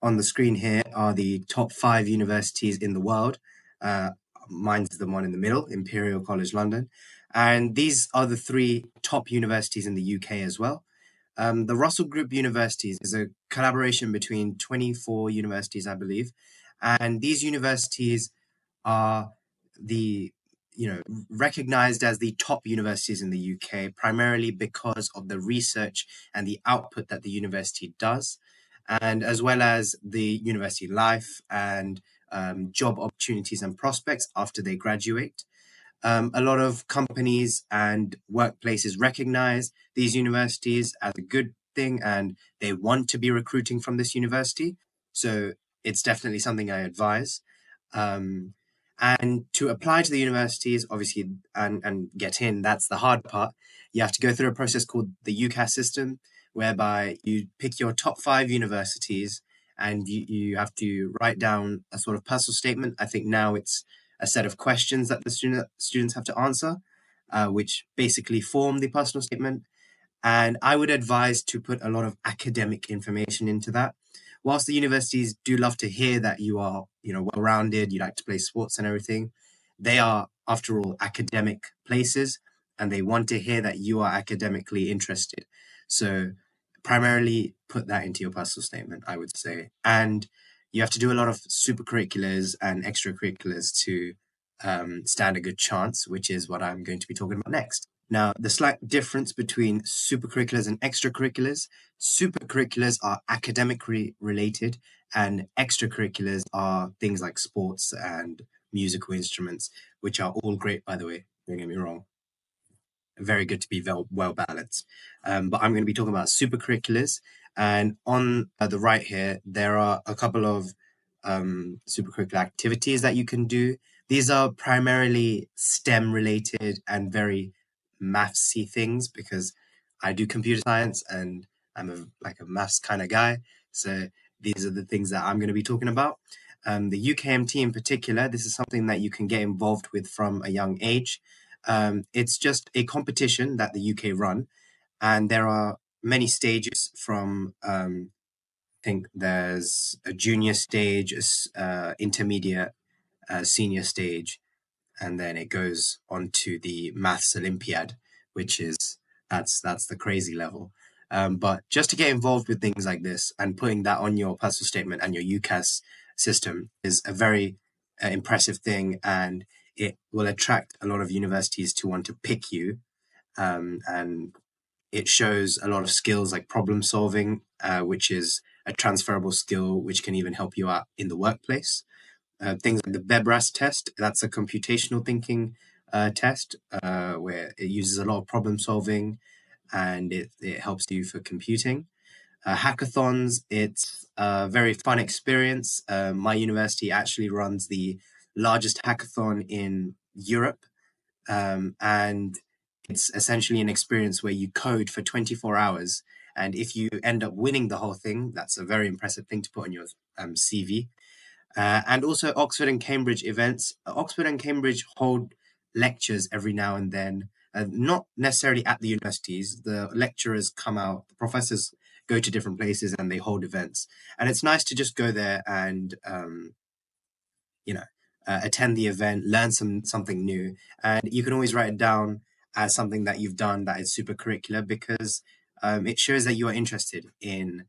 on the screen here are the top 5 universities in the world. Uh, Mine's the one in the middle, Imperial College London. And these are the 3 top universities in the UK as well. The Russell Group Universities is a collaboration between 24 universities, I believe. And these universities are the recognized as the top universities in the UK, primarily because of the research and the output that the university does, and as well as the university life and job opportunities and prospects after they graduate. A lot of companies and workplaces recognize these universities as a good thing, and they want to be recruiting from this university. So it's definitely something I advise. Um, and to apply to the universities, obviously, and get in, that's the hard part. You have to go through a process called the UCAS system, whereby you pick your top 5 universities and you have to write down a sort of personal statement. I think now it's a set of questions that the students have to answer, which basically form the personal statement. And I would advise to put a lot of academic information into that. Whilst the universities do love to hear that you are, well-rounded, you like to play sports and everything, they are, after all, academic places, and they want to hear that you are academically interested. So primarily put that into your personal statement, I would say. And you have to do a lot of super-curriculars and extracurriculars to stand a good chance, which is what I'm going to be talking about next. Now, the slight difference between supercurriculars and extracurriculars: supercurriculars are academically related, and extracurriculars are things like sports and musical instruments, which are all great, by the way, don't get me wrong. Very good to be well balanced. But I'm going to be talking about supercurriculars. And on the right here, there are a couple of supercurricular activities that you can do. These are primarily STEM related and very mathsy things, because I do computer science and I'm a maths kind of guy. So these are the things that I'm going to be talking about. The UKMT in particular, this is something that you can get involved with from a young age. It's just a competition that the UK run, and there are many stages from, I think there's a junior stage, intermediate, senior stage, and then it goes on to the Maths Olympiad, which is that's the crazy level. But just to get involved with things like this and putting that on your personal statement and your UCAS system is a very impressive thing, and it will attract a lot of universities to want to pick you. And it shows a lot of skills like problem solving, which is a transferable skill which can even help you out in the workplace. Things like the Bebras test, that's a computational thinking test where it uses a lot of problem solving, and it helps you for computing. Hackathons, it's a very fun experience. My university actually runs the largest hackathon in Europe, and it's essentially an experience where you code for 24 hours. And if you end up winning the whole thing, that's a very impressive thing to put on your CV. And also Oxford and Cambridge events. Oxford and Cambridge hold lectures every now and then, not necessarily at the universities. The lecturers come out, the professors go to different places and they hold events. And it's nice to just go there and, attend the event, learn something new. And you can always write it down as something that you've done that is super curricular, because it shows that you are interested in